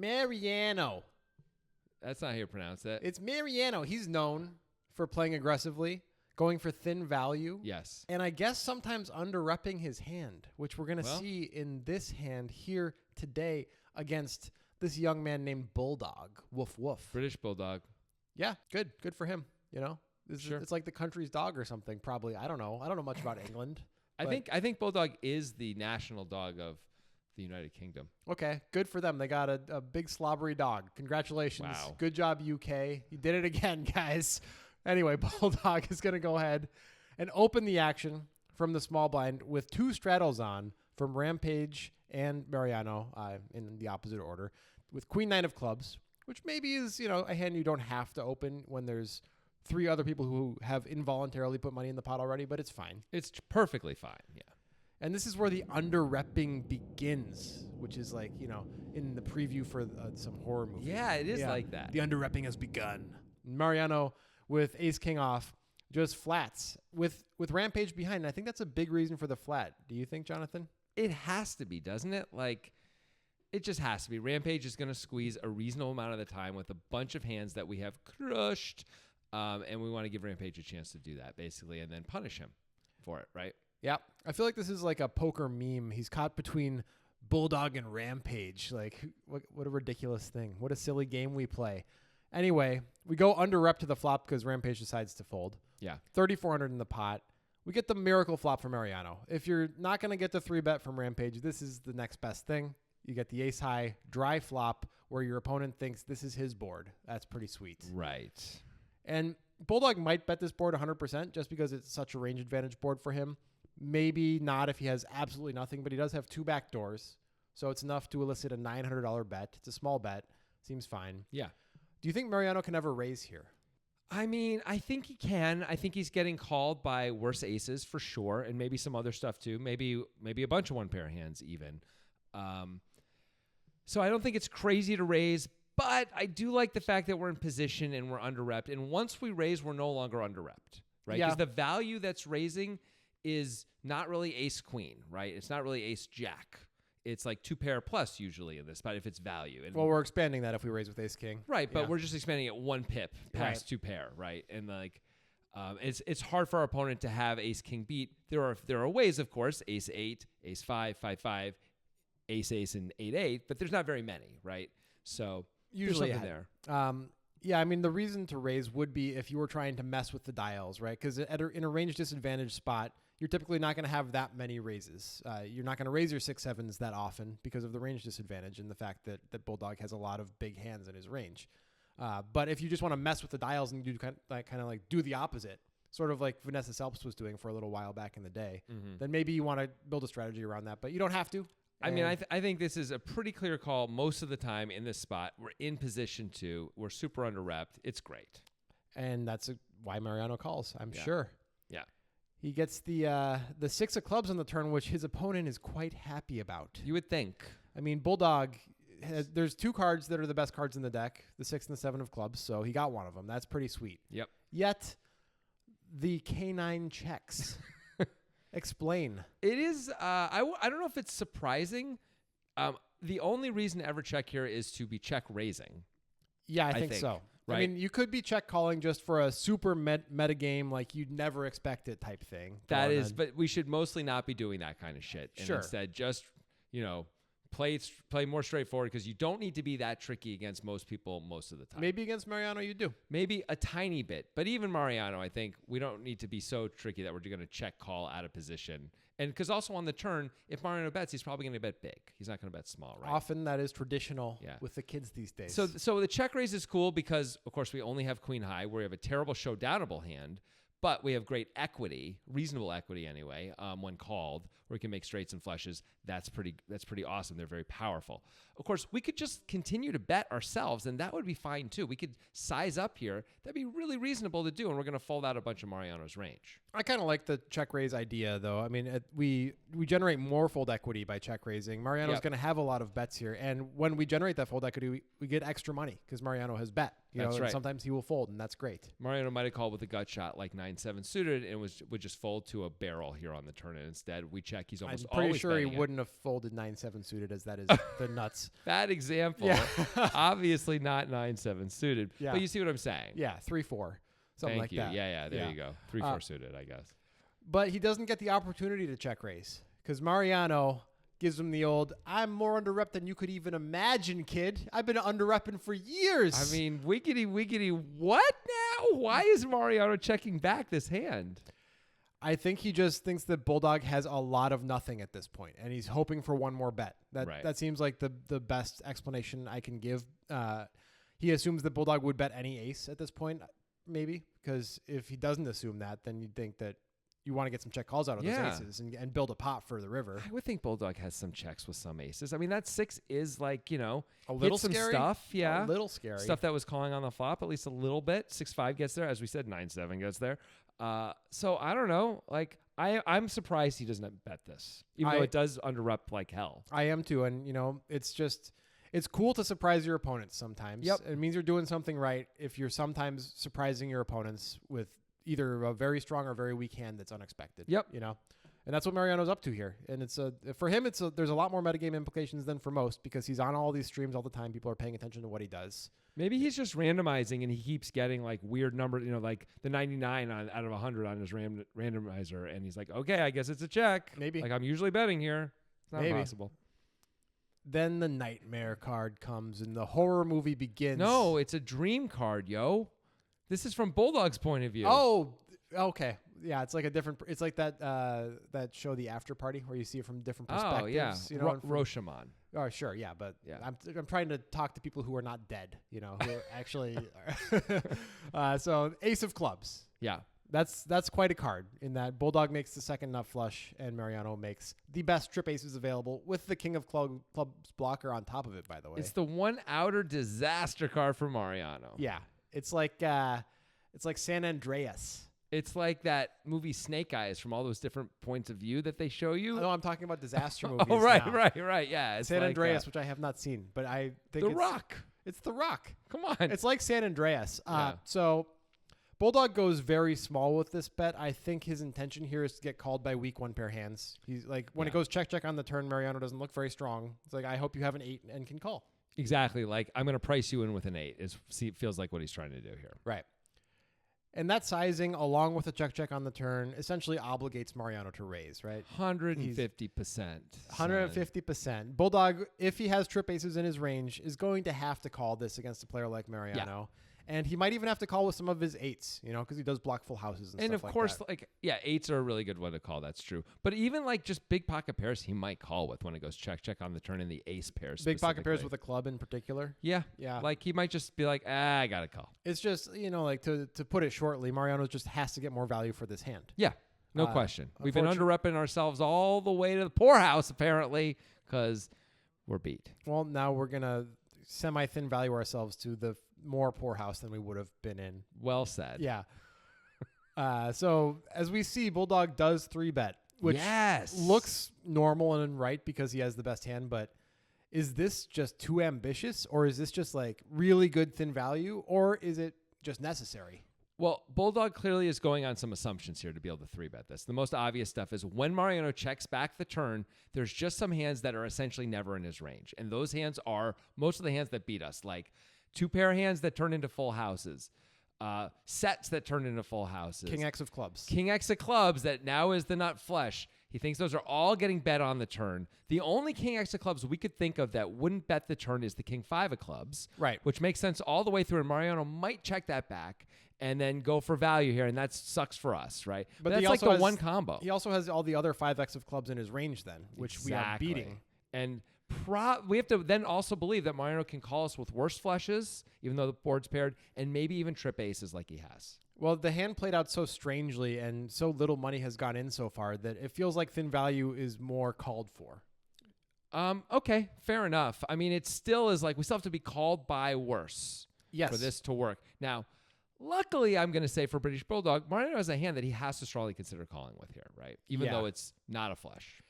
Mariano. That's not how you pronounce it. It's Mariano. He's known for playing aggressively, going for thin value. Yes. And I guess sometimes under-repping his hand, which we're going to see in this hand here today against this young man named Bulldog. Woof, woof. British Bulldog. Yeah, good. Good for him, you know? Sure. It's like the country's dog or something, probably. I don't know. I don't know much about England. I think Bulldog is the national dog of the United Kingdom. Okay, good for them. They got a big slobbery dog. Congratulations. Wow. Good job, UK. You did it again, guys. Anyway, Bulldog is going to go ahead and open the action from the small blind with two straddles on from Rampage and Mariano in the opposite order with Queen Nine of Clubs, which maybe is, a hand you don't have to open when there's three other people who have involuntarily put money in the pot already, but it's fine. It's perfectly fine, yeah. And this is where the under-repping begins, which is like, in the preview for some horror movie. Yeah, it is like that. The under-repping has begun. Mariano with ace-king off, just flats with Rampage behind. And I think that's a big reason for the flat. Do you think, Jonathan? It has to be, doesn't it? Like, it just has to be. Rampage is going to squeeze a reasonable amount of the time with a bunch of hands that we have crushed. And we want to give Rampage a chance to do that, basically, and then punish him for it, right? Yeah. I feel like this is like a poker meme. He's caught between Bulldog and Rampage. Like, what a ridiculous thing. What a silly game we play. Anyway, we go under rep to the flop because Rampage decides to fold. Yeah. 3,400 in the pot. We get the miracle flop from Mariano. If you're not going to get the 3-bet from Rampage, this is the next best thing. You get the ace-high dry flop where your opponent thinks this is his board. That's pretty sweet. Right. And Bulldog might bet this board 100% just because it's such a range advantage board for him. Maybe not if he has absolutely nothing, but he does have two back doors. So it's enough to elicit a $900 bet. It's a small bet. Seems fine. Yeah. Do you think Mariano can ever raise here? I mean, I think he can. I think he's getting called by worse aces for sure, and maybe some other stuff too. Maybe a bunch of one pair hands even. So I don't think it's crazy to raise, but I do like the fact that we're in position and we're under-repped. And once we raise, we're no longer under-repped, right? Yeah. Because the value that's raising is not really ace-queen, right? It's not really ace-jack. It's like 2-pair plus usually in this spot if it's value. And we're expanding that if we raise with ace-king. Right, but we're just expanding it 1 pip past 2-pair, right? And like, it's hard for our opponent to have ace-king beat. There are ways, of course, ace-8, ace-5, 5-5, ace-ace, and 8-8, but there's not very many, right? So usually there's something there. Yeah, I mean, the reason to raise would be if you were trying to mess with the dials, right? Because in a range disadvantage spot, you're typically not going to have that many raises. You're not going to raise your 6-7s that often because of the range disadvantage and the fact that Bulldog has a lot of big hands in his range. But if you just want to mess with the dials and you kind of like do the opposite, sort of like Vanessa Selps was doing for a little while back in the day, then maybe you want to build a strategy around that. But you don't have to. I mean, I think this is a pretty clear call most of the time in this spot. We're in position to. We're super under-repped. It's great. And that's why Mariano calls, I'm sure. Yeah. He gets the 6 of clubs on the turn, which his opponent is quite happy about. You would think. I mean, Bulldog, there's 2 cards that are the best cards in the deck, the 6 and the 7 of clubs, so he got one of them. That's pretty sweet. Yep. Yet, the K9 checks. Explain. It is, I don't know if it's surprising. The only reason to ever check here is to be check raising. Yeah, I think so. Right? I mean, you could be check calling just for a super meta game, like you'd never expect it type thing. But we should mostly not be doing that kind of shit. And instead just, play more straightforward because you don't need to be that tricky against most people most of the time. Maybe against Mariano you do. Maybe a tiny bit. But even Mariano, I think we don't need to be so tricky that we're going to check call out of position. And because also on the turn, if Mariano bets, he's probably going to bet big. He's not going to bet small, right? Often that is traditional with the kids these days. So the check raise is cool because, of course, we only have queen high where we have a terrible showdownable hand. But we have great equity, reasonable equity anyway, when called, where we can make straights and flushes. That's pretty awesome. They're very powerful. Of course, we could just continue to bet ourselves, and that would be fine too. We could size up here. That'd be really reasonable to do, and we're going to fold out a bunch of Mariano's range. I kind of like the check raise idea, though. I mean, we generate more fold equity by check raising. Mariano's going to have a lot of bets here, and when we generate that fold equity, we get extra money because Mariano has bet. That's right. Sometimes he will fold, and that's great. Mariano might have called with a gut shot like 9-7 suited and would just fold to a barrel here on the turn. And instead, we check. He's almost I'm pretty always sure he betting wouldn't have folded 9-7 suited, as that is the nuts. Bad example. Yeah. Obviously not 9-7 suited. Yeah. But you see what I'm saying? Yeah, 3-4. Something Thank like you. that. Yeah, there you go. 3-4 suited, I guess. But he doesn't get the opportunity to check raise because Mariano gives him the old, I'm more under rep than you could even imagine, kid. I've been under repping for years. I mean, wiggity, what now? Why is Mariano checking back this hand? I think he just thinks that Bulldog has a lot of nothing at this point, and he's hoping for one more bet. That seems like the best explanation I can give. He assumes that Bulldog would bet any ace at this point, maybe, because if he doesn't assume that, then you'd think that you want to get some check calls out of those aces and build a pot for the river. I would think Bulldog has some checks with some aces. I mean, that 6 is like, a little some scary stuff. Yeah. A little scary. Stuff that was calling on the flop, at least a little bit. 6-5 gets there. As we said, 9-7 gets there. So I don't know. Like, I'm surprised he doesn't bet this, even though it does under rep like hell. I am too. And, it's cool to surprise your opponents sometimes. Yep. It means you're doing something right if you're sometimes surprising your opponents with either a very strong or very weak hand that's unexpected. Yep. And that's what Mariano's up to here. And for him, there's a lot more metagame implications than for most because he's on all these streams all the time. People are paying attention to what he does. Maybe he's just randomizing and he keeps getting like weird numbers, like the 99 out of 100 on his randomizer. And he's like, okay, I guess it's a check. Maybe. Like I'm usually betting here. It's not possible. Then the nightmare card comes and the horror movie begins. No, it's a dream card, yo. This is from Bulldog's point of view. Oh, okay. Yeah, it's like it's like that show, The After Party, where you see it from different perspectives. Oh, yeah. Roshamon. Oh, sure. Yeah, but yeah. I'm trying to talk to people who are not dead, who actually so Ace of Clubs. Yeah. That's quite a card in that Bulldog makes the second nut flush and Mariano makes the best trip aces available with the King of Clubs blocker on top of it, by the way. It's the one outer disaster card for Mariano. Yeah. It's like San Andreas. It's like that movie Snake Eyes from all those different points of view that they show you. No, I'm talking about disaster movies. Oh, right. Yeah. It's San Andreas, which I have not seen, but I think The Rock. It's The Rock. Come on. It's like San Andreas. So Bulldog goes very small with this bet. I think his intention here is to get called by weak one pair hands. He's like, when it goes check on the turn, Mariano doesn't look very strong. It's like, I hope you have an 8 and can call. Exactly. Like, I'm going to price you in with an 8. It feels like what he's trying to do here. Right. And that sizing, along with a check on the turn, essentially obligates Mariano to raise, right? 150%. 150%. Bulldog, if he has trip aces in his range, is going to have to call this against a player like Mariano. Yeah. And he might even have to call with some of his 8s, because he does block full houses and stuff like that. And of course, 8s are a really good one to call. That's true. But even just big pocket pairs, he might call with when it goes check on the turn in the ace pairs. Big pocket pairs with a club in particular. Yeah. Like he might just be like, I got to call. It's just, to put it shortly, Mariano just has to get more value for this hand. Yeah. No question. We've been under-repping ourselves all the way to the poorhouse, apparently, because we're beat. Well, now we're going to semi-thin value ourselves to the more poorhouse than we would have been in. Well said. Yeah. So as we see, Bulldog does 3-bet, which looks normal and right because he has the best hand. But is this just too ambitious, or is this just like really good thin value, or is it just necessary? Well, Bulldog clearly is going on some assumptions here to be able to 3-bet this. The most obvious stuff is when Mariano checks back the turn, there's just some hands that are essentially never in his range. And those hands are most of the hands that beat us, like 2-pair hands that turn into full houses, sets that turn into full houses. King X of clubs. King X of clubs that now is the nut flush. He thinks those are all getting bet on the turn. The only King X of clubs we could think of that wouldn't bet the turn is the King 5 of clubs. Right. Which makes sense all the way through. And Mariano might check that back and then go for value here. And that sucks for us, right? But that's like the one combo. He also has all the other 5X of clubs in his range then, which we are beating. And we have to then also believe that Mariano can call us with worse flushes, even though the board's paired, and maybe even trip aces like he has. Well, the hand played out so strangely and so little money has gone in so far that it feels like thin value is more called for. Okay, fair enough. I mean, it still is like we still have to be called by worse for this to work. Now, luckily, I'm going to say for British Bulldog, Mariano has a hand that he has to strongly consider calling with here, right? Even though it's not a flush.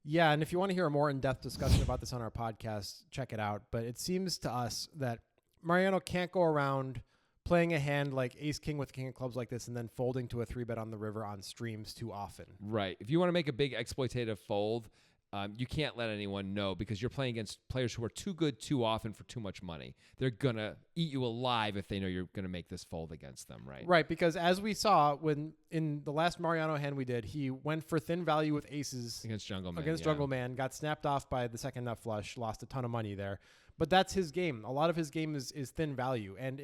Yeah, and if you want to hear a more in-depth discussion about this on our podcast, check it out. But it seems to us that Mariano can't go around playing a hand like ace king with king of clubs like this and then folding to a 3-bet on the river on streams too often. Right. If you want to make a big exploitative fold, you can't let anyone know because you're playing against players who are too good too often for too much money. They're going to eat you alive if they know you're going to make this fold against them, right? Right, because as we saw when in the last Mariano hand we did, he went for thin value with aces Against Jungle Man. Jungle Man, got snapped off by the second nut flush, lost a ton of money there. But that's his game. A lot of his game is thin value. And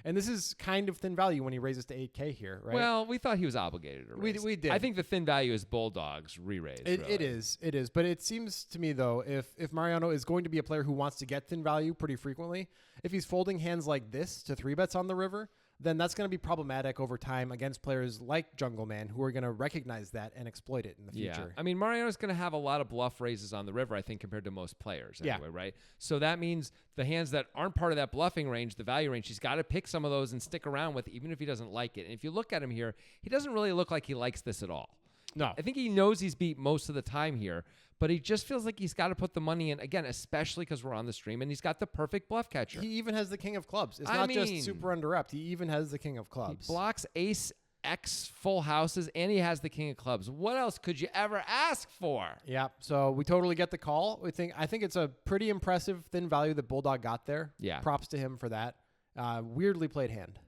this is kind of thin value when he raises to 8K here, right? Well, we thought he was obligated to raise. We did. I think the thin value is Bulldogs re-raise. It is. But it seems to me, though, if Mariano is going to be a player who wants to get thin value pretty frequently, if he's folding hands like this to 3-bets on the river, then that's going to be problematic over time against players like Jungle Man who are going to recognize that and exploit it in the future. Yeah. I mean, Mariano's going to have a lot of bluff raises on the river, I think, compared to most players anyway, right? So that means the hands that aren't part of that bluffing range, the value range, he's got to pick some of those and stick around with, even if he doesn't like it. And if you look at him here, he doesn't really look like he likes this at all. No. I think he knows he's beat most of the time here, but he just feels like he's got to put the money in, again, especially because we're on the stream, and he's got the perfect bluff catcher. He even has the king of clubs. It's not just super under-upped. He even has the king of clubs. He blocks ace X full houses, and he has the king of clubs. What else could you ever ask for? Yeah, so we totally get the call. I think it's a pretty impressive thin value that Bulldog got there. Yeah. Props to him for that. Weirdly played hand.